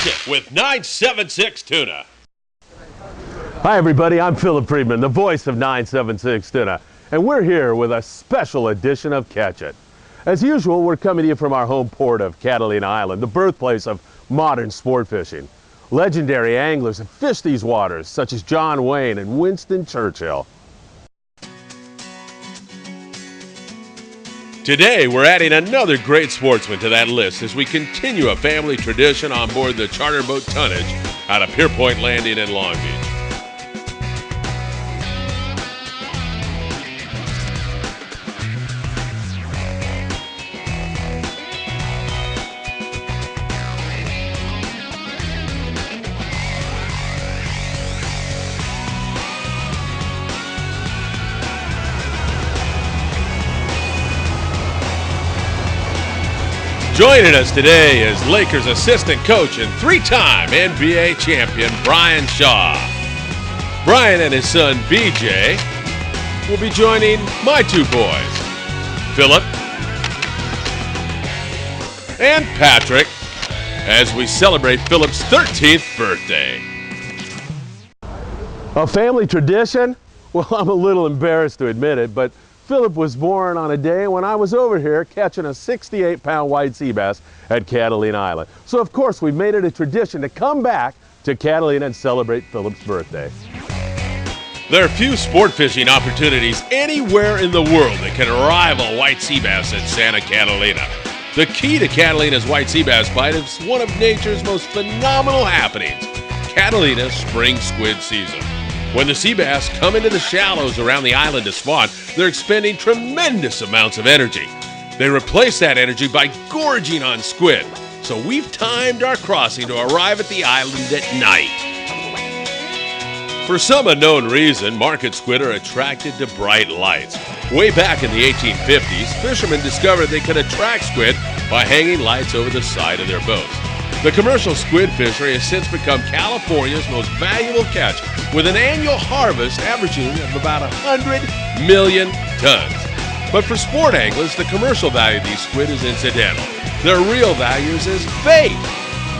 Catch It with 976 Tuna. Hi everybody, I'm Philip Friedman, the voice of 976 Tuna, and we're here with a special edition of Catch It. As usual, we're coming to you from our home port of Catalina Island, the birthplace of modern sport fishing. Legendary anglers have fished these waters, such as John Wayne and Winston Churchill. Today, we're adding another great sportsman to that list as we continue a family tradition on board the charter boat Tonnage out of Pier Point Landing in Long Beach. Joining us today is Lakers assistant coach and three-time NBA champion Brian Shaw. Brian and his son BJ will be joining my two boys, Philip and Patrick, as we celebrate Philip's 13th birthday. A family tradition? Well, I'm a little embarrassed to admit it, but Philip was born on a day when I was over here catching a 68-pound white sea bass at Catalina Island. So of course we made it a tradition to come back to Catalina and celebrate Philip's birthday. There are few sport fishing opportunities anywhere in the world that can rival white sea bass at Santa Catalina. The key to Catalina's white sea bass bite is one of nature's most phenomenal happenings, Catalina's spring squid season. When the sea bass come into the shallows around the island to spawn, they're expending tremendous amounts of energy. They replace that energy by gorging on squid. So we've timed our crossing to arrive at the island at night. For some unknown reason, market squid are attracted to bright lights. Way back in the 1850s, fishermen discovered they could attract squid by hanging lights over the side of their boats. The commercial squid fishery has since become California's most valuable catch, with an annual harvest averaging of about 100 million tons. But for sport anglers, the commercial value of these squid is incidental. Their real value is as bait.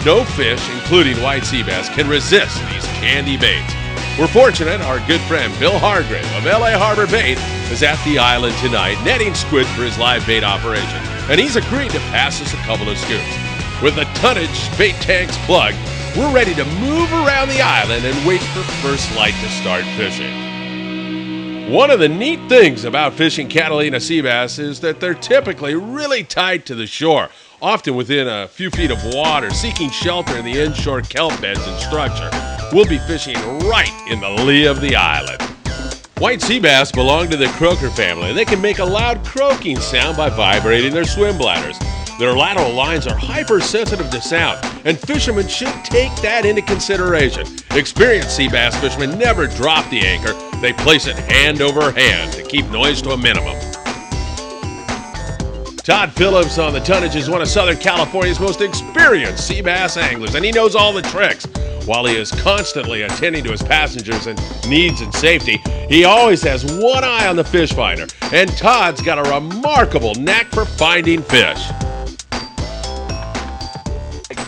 No fish, including white sea bass, can resist these candy baits. We're fortunate our good friend Bill Hargrave of LA Harbor Bait is at the island tonight netting squid for his live bait operation, and he's agreed to pass us a couple of scoops. With the Tonnage bait tanks plugged, we're ready to move around the island and wait for first light to start fishing. One of the neat things about fishing Catalina sea bass is that they're typically really tight to the shore, often within a few feet of water, seeking shelter in the inshore kelp beds and structure. We'll be fishing right in the lee of the island. White sea bass belong to the croaker family, and they can make a loud croaking sound by vibrating their swim bladders. Their lateral lines are hypersensitive to sound, and fishermen should take that into consideration. Experienced sea bass fishermen never drop the anchor. They place it hand over hand to keep noise to a minimum. Todd Phillips on the Tonnage is one of Southern California's most experienced sea bass anglers, and he knows all the tricks. While he is constantly attending to his passengers' and needs and safety, he always has one eye on the fish finder, and Todd's got a remarkable knack for finding fish.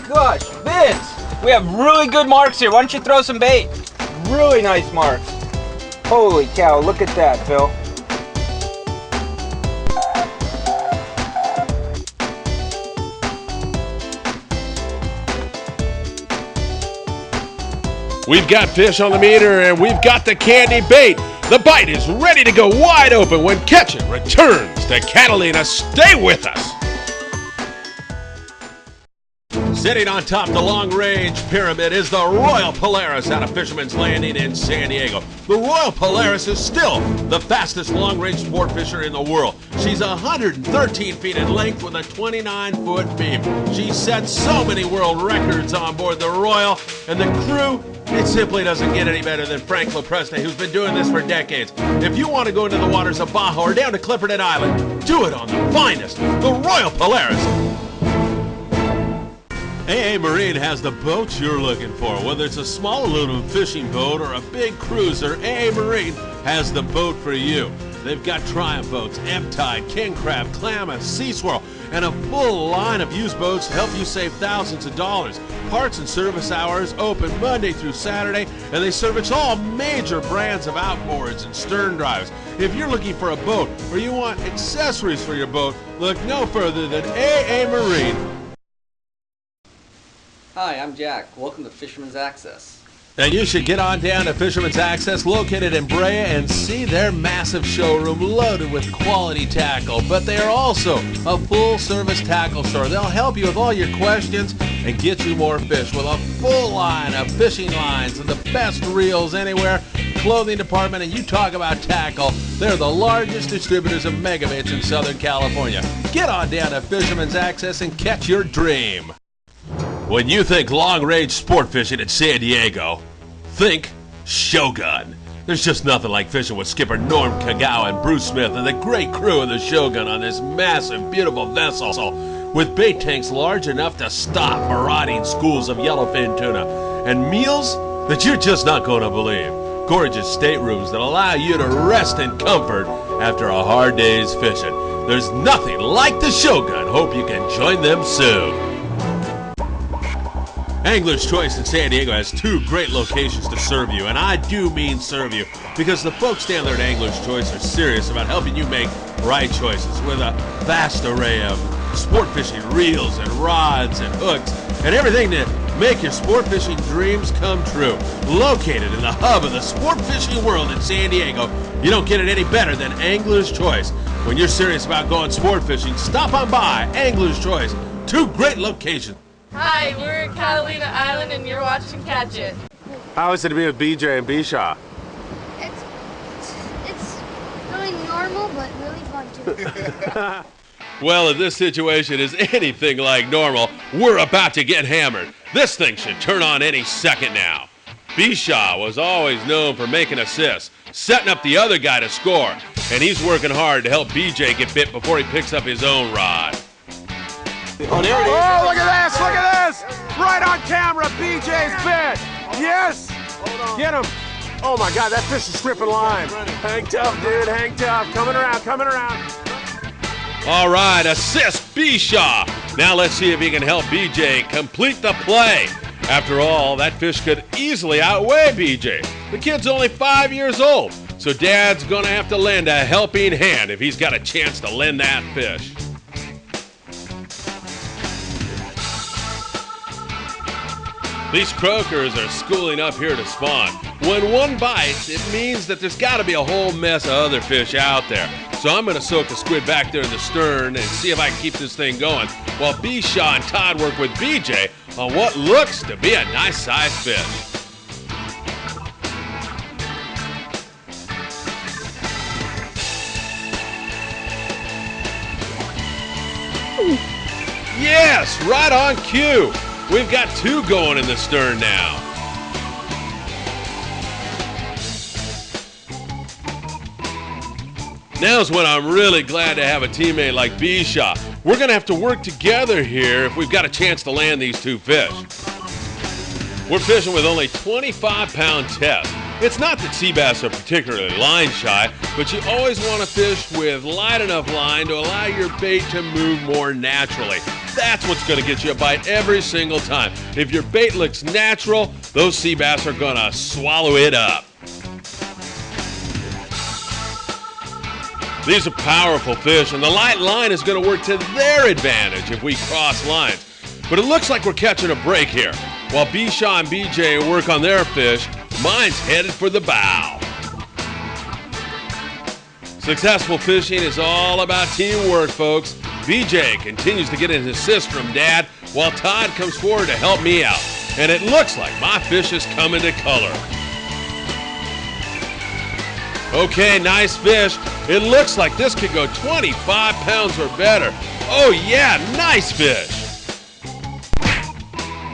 Gosh, Vince, we have really good marks here. Why don't you throw some bait? Really nice marks. Holy cow, look at that, Phil. We've got fish on the meter and we've got the candy bait. The bite is ready to go wide open when Catch It returns to Catalina. Stay with us. Sitting on top the long-range pyramid is the Royal Polaris out of Fisherman's Landing in San Diego. The Royal Polaris is still the fastest long-range sport fisher in the world. She's 113 feet in length with a 29-foot beam. She set so many world records on board the Royal, and the crew, it simply doesn't get any better than Frank LaPresta, who's been doing this for decades. If you want to go into the waters of Baja or down to Clipperton Island, do it on the finest, the Royal Polaris. AA Marine has the boat you're looking for. Whether it's a small aluminum fishing boat or a big cruiser, AA Marine has the boat for you. They've got Triumph boats, Ebb-Tide, King Crab, Klamath, Sea Swirl, and a full line of used boats to help you save thousands of dollars. Parts and service hours open Monday through Saturday, and they service all major brands of outboards and stern drives. If you're looking for a boat or you want accessories for your boat, look no further than AA Marine. Hi, I'm Jack. Welcome to Fisherman's Access. And you should get on down to Fisherman's Access, located in Brea, and see their massive showroom loaded with quality tackle. But they are also a full-service tackle store. They'll help you with all your questions and get you more fish with a full line of fishing lines and the best reels anywhere. Clothing department, and you talk about tackle, they're the largest distributors of megabaits in Southern California. Get on down to Fisherman's Access and catch your dream. When you think long-range sport fishing in San Diego, think Shogun. There's just nothing like fishing with Skipper Norm Kagawa and Bruce Smith and the great crew of the Shogun on this massive, beautiful vessel with bait tanks large enough to stop marauding schools of yellowfin tuna and meals that you're just not going to believe. Gorgeous staterooms that allow you to rest in comfort after a hard day's fishing. There's nothing like the Shogun. Hope you can join them soon. Angler's Choice in San Diego has two great locations to serve you, and I do mean serve you, because the folks down there at Angler's Choice are serious about helping you make right choices with a vast array of sport fishing reels and rods and hooks and everything to make your sport fishing dreams come true. Located in the hub of the sport fishing world in San Diego, you don't get it any better than Angler's Choice. When you're serious about going sport fishing, stop on by Angler's Choice. Two great locations. Hi, we're at Catalina Island and you're watching Catch It. How is it to be with BJ and Bisha? It's really normal, but really fun too. Well, if this situation is anything like normal, we're about to get hammered. This thing should turn on any second now. Bisha was always known for making assists, setting up the other guy to score, and he's working hard to help BJ get bit before he picks up his own rod. Oh, there it is. Oh, look at this, look at this. Right on camera, BJ's bit. Yes. Get him. Oh, my God, that fish is stripping line. Hang tough, dude, hang tough. Coming around, coming around. All right, assist Bisha. Now let's see if he can help BJ complete the play. After all, that fish could easily outweigh BJ. The kid's only 5 years old, so Dad's going to have to lend a helping hand if he's got a chance to lend that fish. These croakers are schooling up here to spawn. When one bites, it means that there's got to be a whole mess of other fish out there. So I'm going to soak a squid back there in the stern and see if I can keep this thing going while Bisha and Todd work with BJ on what looks to be a nice-sized fish. Yes, right on cue. We've got two going in the stern now. Now's when I'm really glad to have a teammate like Bisha. We're going to have to work together here if we've got a chance to land these two fish. We're fishing with only 25-pound tests. It's not that sea bass are particularly line shy, but you always want to fish with light enough line to allow your bait to move more naturally. That's what's going to get you a bite every single time. If your bait looks natural, those sea bass are going to swallow it up. These are powerful fish, and the light line is going to work to their advantage if we cross lines. But it looks like we're catching a break here. While Bisha and BJ work on their fish, mine's headed for the bow. Successful fishing is all about teamwork, folks. BJ continues to get an assist from Dad, while Todd comes forward to help me out. And it looks like my fish is coming to color. Okay, nice fish. It looks like this could go 25 pounds or better. Oh yeah, nice fish.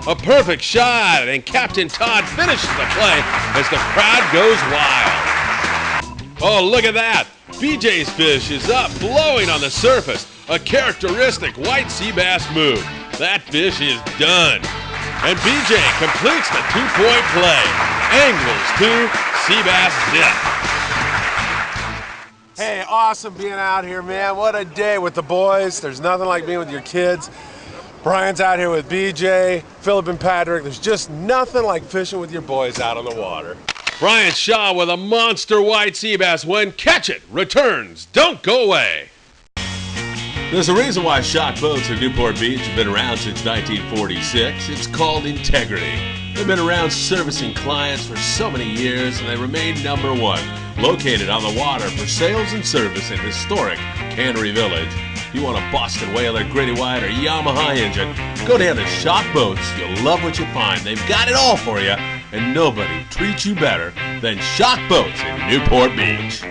A perfect shot, and Captain Todd finishes the play as the crowd goes wild. Oh, look at that. BJ's fish is up, blowing on the surface. A characteristic white sea bass move. That fish is done. And BJ completes the two-point play. Anglers 2, sea bass 0. Hey, awesome being out here, man. What a day with the boys. There's nothing like being with your kids. Brian's out here with BJ, Philip and Patrick. There's just nothing like fishing with your boys out on the water. Brian Shaw with a monster white sea bass when Catch It returns. Don't go away. There's a reason why Shock Boats at Newport Beach have been around since 1946. It's called integrity. They've been around servicing clients for so many years, and they remain number one. Located on the water for sales and service in historic Cannery Village. You want a Boston Whaler, Gritty White, or Yamaha engine, go down to Shock Boats. You'll love what you find. They've got it all for you, and nobody treats you better than Shock Boats in Newport Beach.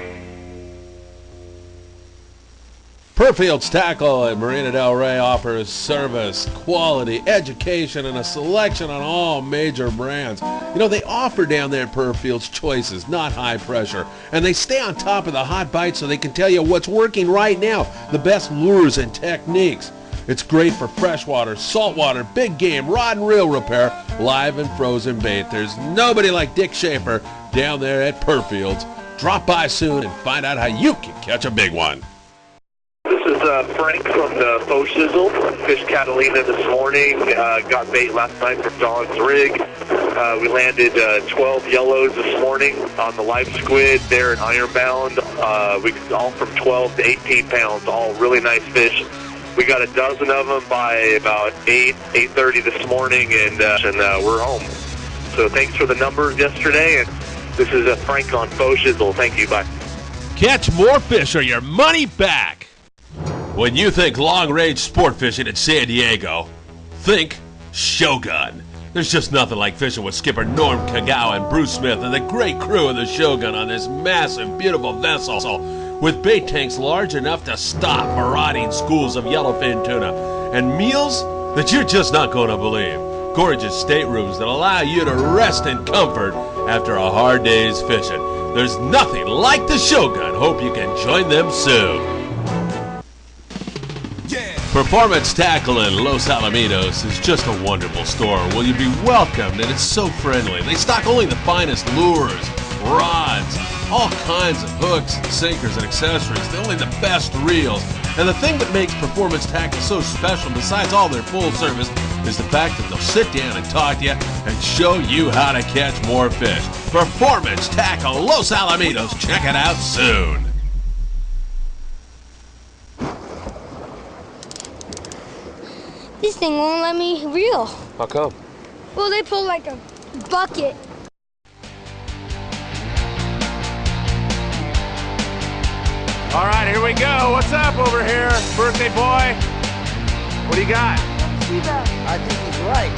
Perfield's Tackle at Marina Del Rey offers service, quality, education, and a selection on all major brands. You know, they offer down there at Perfield's choices, not high pressure. And they stay on top of the hot bites so they can tell you what's working right now, the best lures and techniques. It's great for freshwater, saltwater, big game, rod and reel repair, live and frozen bait. There's nobody like Dick Schaefer down there at Perfield's. Drop by soon and find out how you can catch a big one. This is Frank from the Faux Sizzle. Fished Catalina this morning. Got bait last night from Dog's Rig. We landed 12 yellows this morning on the live squid there in Ironbound. We all from 12 to 18 pounds, all really nice fish. We got a dozen of them by about 8:30 this morning, and we're home. So thanks for the numbers yesterday, and this is Frank on Faux Sizzle. Thank you, bye. Catch more fish or your money back. When you think long-range sport fishing at San Diego, think Shogun. There's just nothing like fishing with Skipper Norm Kagawa and Bruce Smith and the great crew of the Shogun on this massive, beautiful vessel with bait tanks large enough to stop marauding schools of yellowfin tuna and meals that you're just not going to believe. Gorgeous staterooms that allow you to rest in comfort after a hard day's fishing. There's nothing like the Shogun. Hope you can join them soon. Performance Tackle in Los Alamitos is just a wonderful store where you'll be welcomed, and it's so friendly. They stock only the finest lures, rods, all kinds of hooks and sinkers and accessories. They're only the best reels. And the thing that makes Performance Tackle so special, besides all their full service, is the fact that they'll sit down and talk to you and show you how to catch more fish. Performance Tackle Los Alamitos. Check it out soon. This thing won't let me reel. How come? Well, they pull like a bucket. All right, here we go. What's up over here, birthday boy? What do you got? I think he's right.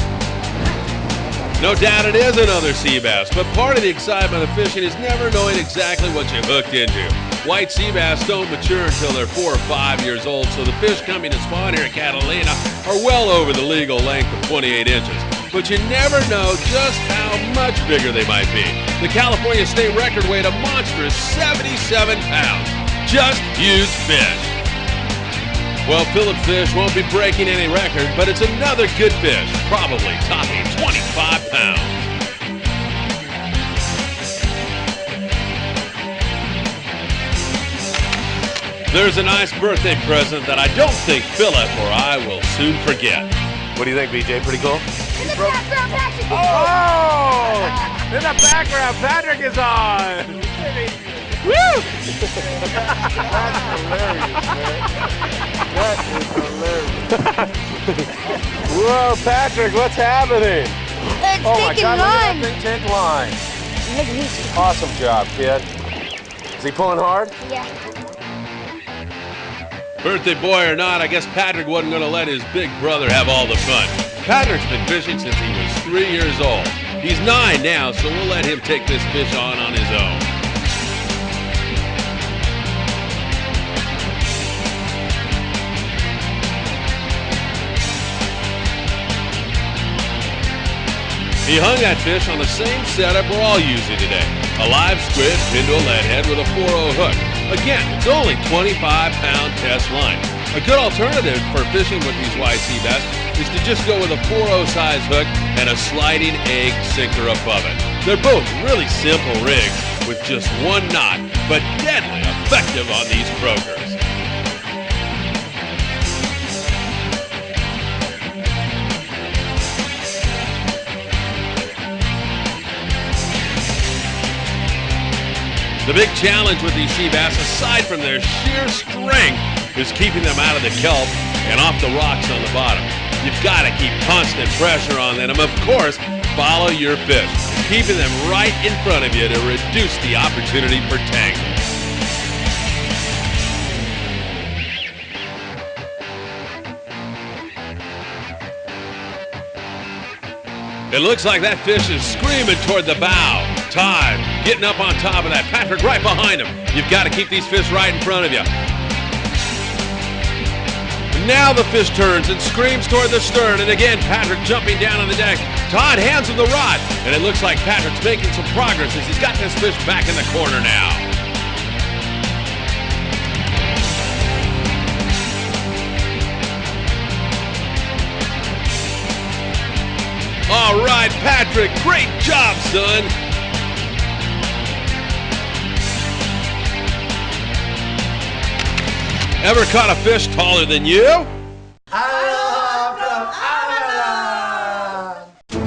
No doubt it is another sea bass, but part of the excitement of fishing is never knowing exactly what you hooked into. White sea bass don't mature until they're 4 or 5 years old, so the fish coming to spawn here at Catalina are well over the legal length of 28 inches. But you never know just how much bigger they might be. The California state record weighed a monstrous 77 pounds. Just huge fish. Well, Philip Fish won't be breaking any record, but it's another good fish, probably topping 25 pounds. There's a nice birthday present that I don't think Philip or I will soon forget. What do you think, BJ? Pretty cool? In the background, Patrick. Oh! In the background, Patrick is on! Woo! That is hilarious. Whoa, Patrick, what's happening? It's Oh my taking God, look at line. that big tank line. Look at these. Awesome job, kid. Is he pulling hard? Yeah. Birthday boy or not, I guess Patrick wasn't going to let his big brother have all the fun. Patrick's been fishing since he was 3 years old. He's 9 now, so we'll let him take this fish on his own. He hung that fish on the same setup we're all using today. A live squid pinned to a lead head with a 4-0 hook. Again, it's only 25-pound test line. A good alternative for fishing with these white sea bass is to just go with a 4-0 size hook and a sliding egg sinker above it. They're both really simple rigs, with just one knot, but deadly effective on these croakers. The big challenge with these sea bass, aside from their sheer strength, is keeping them out of the kelp and off the rocks on the bottom. You've got to keep constant pressure on them. Of course, follow your fish, keeping them right in front of you to reduce the opportunity for tangles. It looks like that fish is screaming toward the bow. Todd getting up on top of that. Patrick right behind him. You've got to keep these fish right in front of you. Now the fish turns and screams toward the stern, and again Patrick jumping down on the deck. Todd hands him the rod, and it looks like Patrick's making some progress as he's got this fish back in the corner now. All right, Patrick, great job, son. Ever caught a fish taller than you?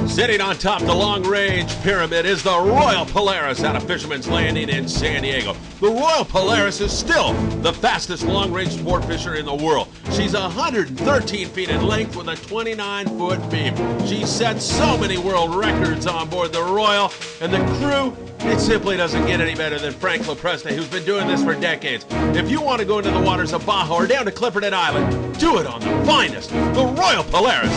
Sitting on top the long-range pyramid is the Royal Polaris out of Fisherman's Landing in San Diego. The Royal Polaris is still the fastest long-range sport fisher in the world. She's 113 feet in length with a 29-foot beam. She set so many world records on board the Royal, and the crew, it simply doesn't get any better than Frank LaPreste, who's been doing this for decades. If you want to go into the waters of Baja or down to Clipperton Island, do it on the finest, the Royal Polaris.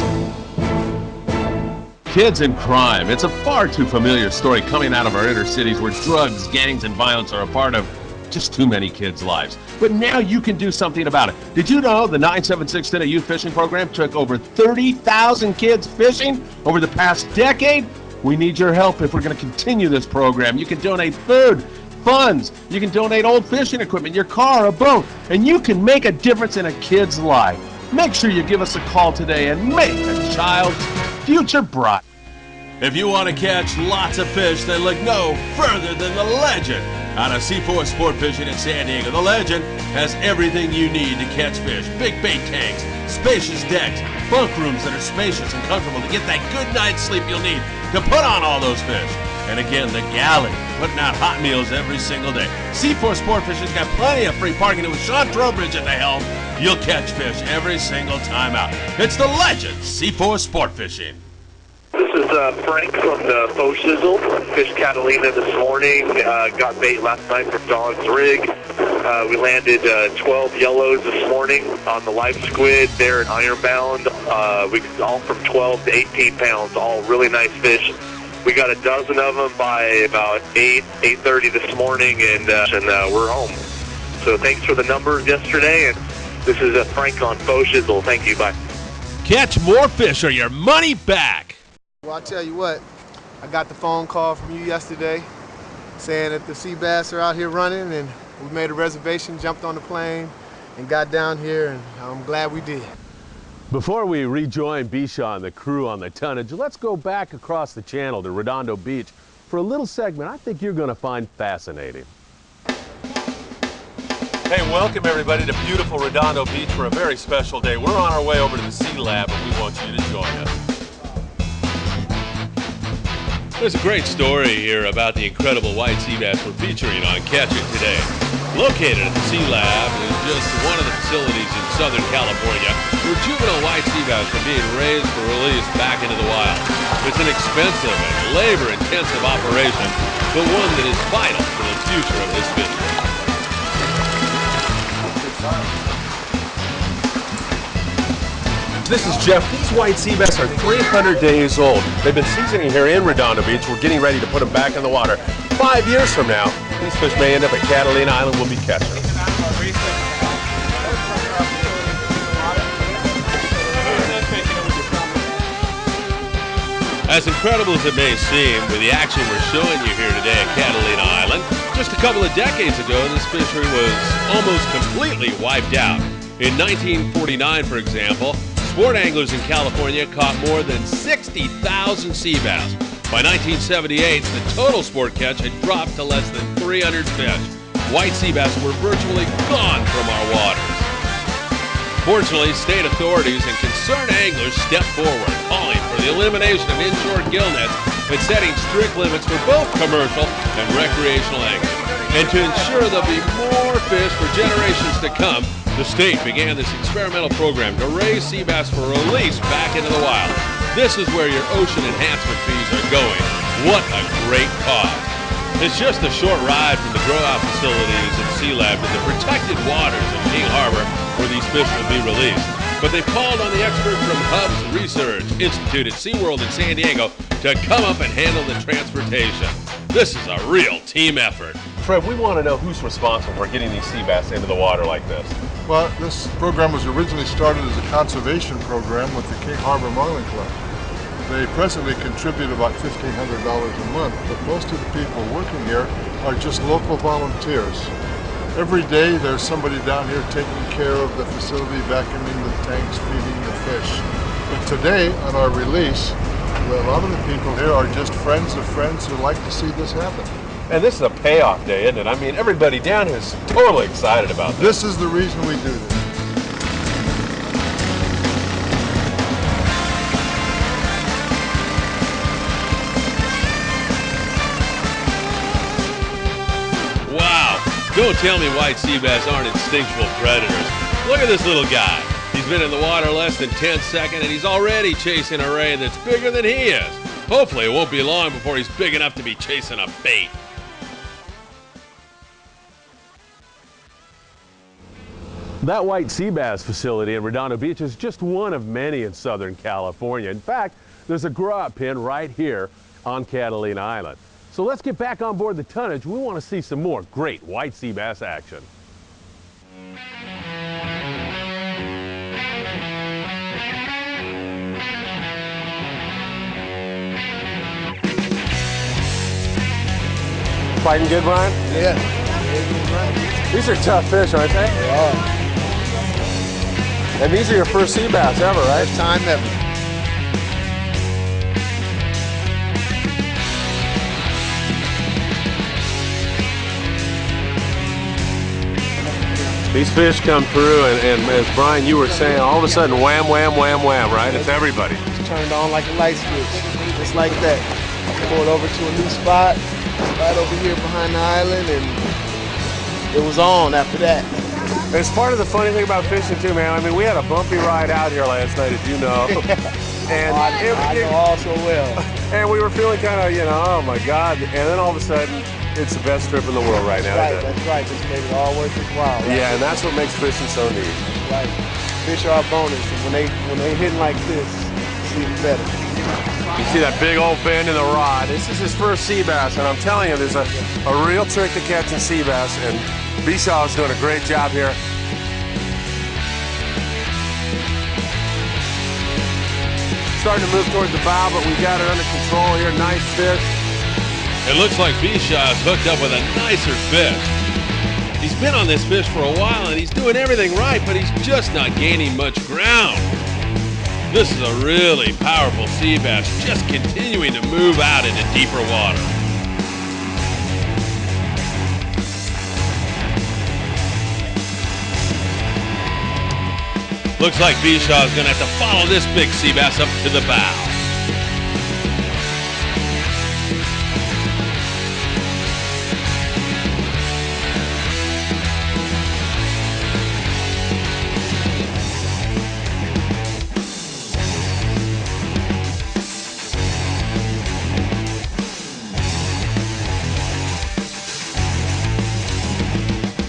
Kids and crime. It's a far too familiar story coming out of our inner cities where drugs, gangs, and violence are a part of just too many kids' lives. But now you can do something about it. Did you know the 976 Stena Youth Fishing Program took over 30,000 kids fishing over the past decade? We need your help if we're going to continue this program. You can donate food, funds, you can donate old fishing equipment, your car, a boat, and you can make a difference in a kid's life. Make sure you give us a call today and make a child's future bright. If you want to catch lots of fish, then look no further than the Legend out of C4 Sport Fishing in San Diego. The Legend has everything you need to catch fish. Big bait tanks, spacious decks, bunk rooms that are spacious and comfortable to get that good night's sleep you'll need to put on all those fish. And again, the galley, putting out hot meals every single day. C4 Sport Fishing's got plenty of free parking, and with Sean Trowbridge at the helm, you'll catch fish every single time out. It's the Legend, C4 Sport Fishing. This is Frank from the Faux Sizzle. Fished Catalina this morning. Got bait last night from Dog's Rig. We landed 12 yellows this morning on the live squid there at Ironbound. We all from 12 to 18 pounds, all really nice fish. We got a dozen of them by about 8:30 this morning, and we're home. So thanks for the numbers yesterday, and this is Frank on Faux Sizzle. Thank you, bye. Catch more fish or your money back. Well, I'll tell you what, I got the phone call from you yesterday saying that the sea bass are out here running, and we made a reservation, jumped on the plane, and got down here, and I'm glad we did. Before we rejoin Bisha and the crew on the tonnage, let's go back across the channel to Redondo Beach for a little segment I think you're going to find fascinating. Hey, welcome everybody to beautiful Redondo Beach for a very special day. We're on our way over to the Sea Lab, and we want you to join us. There's a great story here about the incredible white sea bass we're featuring on Catch It today. Located at the Sea Lab is just one of the facilities in Southern California where juvenile white sea bass are being raised for release back into the wild. It's an expensive and labor-intensive operation, but one that is vital for the future of this fishery. This is Jeff. These white sea bass are 300 days old. They've been seasoning here in Redondo Beach. We're getting ready to put them back in the water. 5 years from now, these fish may end up at Catalina Island. We'll be catching them. As incredible as it may seem, with the action we're showing you here today at Catalina Island, just a couple of decades ago, this fishery was almost completely wiped out. In 1949, for example, sport anglers in California caught more than 60,000 sea bass. By 1978, the total sport catch had dropped to less than 300 fish. White sea bass were virtually gone from our waters. Fortunately, state authorities and concerned anglers stepped forward, calling for the elimination of inshore gill nets and setting strict limits for both commercial and recreational angling. And to ensure there'll be more fish for generations to come, the state began this experimental program to raise sea bass for release back into the wild. This is where your ocean enhancement fees are going. What a great cause. It's just a short ride from the grow-out facilities and Sea Lab to the protected waters of King Harbor where these fish will be released. But they've called on the experts from Hubs Research Institute at SeaWorld in San Diego to come up and handle the transportation. This is a real team effort. Fred, we want to know who's responsible for getting these sea bass into the water like this. Well, this program was originally started as a conservation program with the King Harbor Marlin Club. They presently contribute about $1,500 a month, but most of the people working here are just local volunteers. Every day there's somebody down here taking care of the facility, vacuuming the tanks, feeding the fish. But today, on our release, a lot of the people here are just friends of friends who like to see this happen. And this is a payoff day, isn't it? I mean, everybody down here is totally excited about this. This is the reason we do this. Wow, don't tell me white sea bass aren't instinctual predators. Look at this little guy. He's been in the water less than 10 seconds and he's already chasing a ray that's bigger than he is. Hopefully it won't be long before he's big enough to be chasing a bait. That white sea bass facility in Redondo Beach is just one of many in Southern California. In fact, there's a grow-out pen right here on Catalina Island. So let's get back on board the tonnage. We want to see some more great white sea bass action. Fighting good, Brian? Yeah. These are tough fish, aren't they? They are. And these are your first sea bass ever, right? First time ever. These fish come through, and as Brian, you were saying, all of a sudden, wham, wham, wham, wham, right? It's everybody. It's turned on like a light switch, just like that. Pulled over to a new spot, right over here behind the island, and it was on after that. It's part of the funny thing about fishing too, man. I mean, we had a bumpy ride out here last night, as you know. And I know all so well. And we were feeling kind of, you know, oh my God. And then all of a sudden, it's the best trip in the world right now. Right, that's right. Just made it all worth its while. Right? Yeah, and that's what makes fishing so neat. Right. Fish are a bonus, and when they hitting like this, it's even better. You see that big old bend in the rod. This is his first sea bass, and I'm telling you, there's a real trick to catching sea bass, and Bishaw's doing a great job here. Starting to move towards the bow, but we got it under control here. Nice fish. It looks like Bishaw's hooked up with a nicer fish. He's been on this fish for a while and he's doing everything right, but he's just not gaining much ground. This is a really powerful sea bass, just continuing to move out into deeper water. Looks like Bishaw's gonna have to follow this big sea bass up to the bow.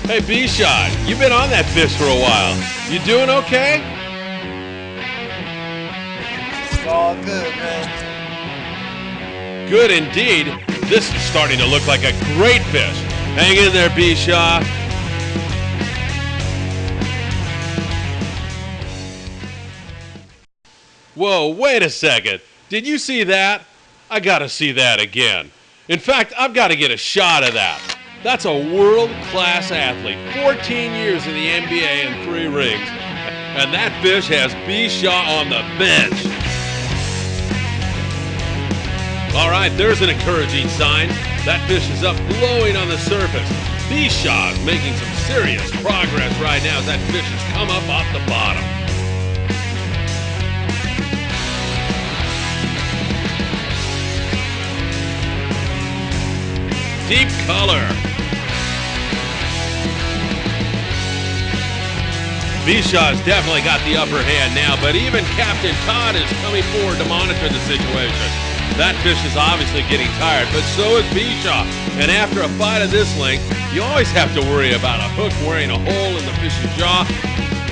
Hey Bishaw, you've been on that fish for a while. You doing okay? It's all good, man. Good indeed. This is starting to look like a great fish. Hang in there, Bishaw. Whoa, wait a second. Did you see that? I gotta see that again. In fact, I've got to get a shot of that. That's a world-class athlete, 14 years in the NBA and 3 rings. And that fish has Bishaw on the bench. All right, there's an encouraging sign. That fish is up glowing on the surface. Bishaw's making some serious progress right now as that fish has come up off the bottom. Deep color. Bishaw's definitely got the upper hand now, but even Captain Todd is coming forward to monitor the situation. That fish is obviously getting tired, but so is Bishaw. And after a fight of this length, you always have to worry about a hook wearing a hole in the fish's jaw.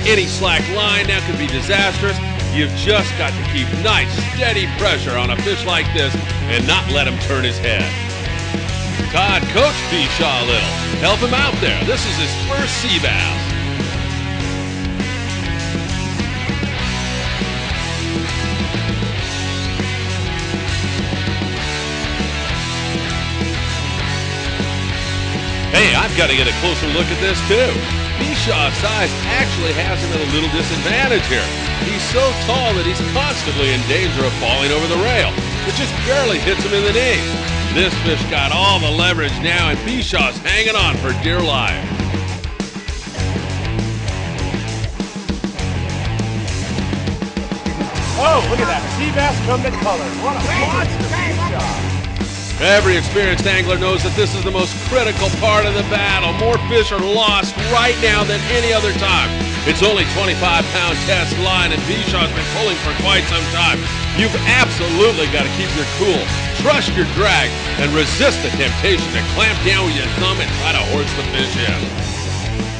Any slack line now could be disastrous. You've just got to keep nice, steady pressure on a fish like this and not let him turn his head. Todd coached Bishaw a little. Help him out there. This is his first sea bass. Hey, I've got to get a closer look at this too. Bishaw's size actually has him at a little disadvantage here. He's so tall that he's constantly in danger of falling over the rail. It just barely hits him in the knee. This fish got all the leverage now, and Bishaw's hanging on for dear life. Oh, look at that. Sea bass come to color. What a monster Bishaw. Every experienced angler knows that this is the most critical part of the battle. More fish are lost right now than any other time. It's only 25-pound test line, and Bishaw's been pulling for quite some time. You've absolutely got to keep your cool, trust your drag, and resist the temptation to clamp down with your thumb and try to horse the fish in.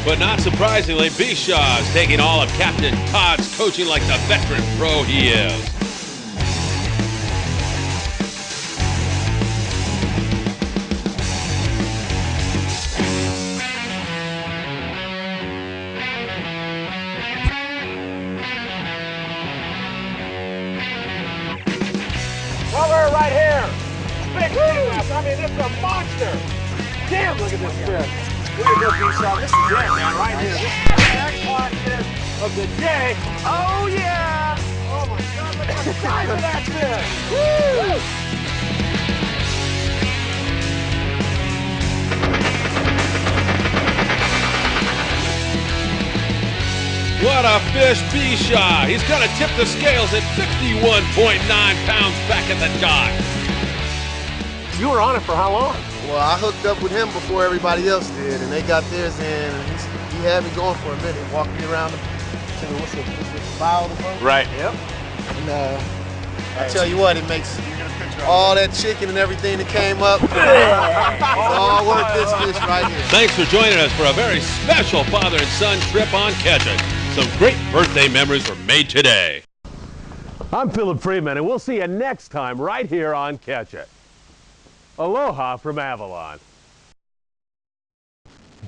But not surprisingly, Bishaw's taking all of Captain Todd's coaching like the veteran pro he is. Color right here. Big sea bass. I mean, it's a monster. Damn, look at this fish. Look at this Bishaw. This is it, man, right here. This is the jackpot fish of the day. Oh, yeah. Oh, my God. Look at the size of that fish. Woo! What a fish, Bishaw. He's going to tip the scales at 51.9 pounds back at the dock. You were on it for how long? Well, I hooked up with him before everybody else did, and they got theirs in. And he had me going for a minute, walked me around to the, what's the bow of the boat? Right. Yep. And I tell you what, it makes all that chicken and everything that came up. It's all worth this fish right here. Thanks for joining us for a very special father and son trip on Ctach It. Some great birthday memories were made today. I'm Philip Freeman, and we'll see you next time right here on Ctach It. Aloha from Avalon.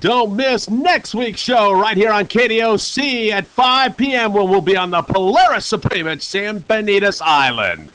Don't miss next week's show right here on KDOC at 5 p.m. when we'll be on the Polaris Supreme at San Benito Island.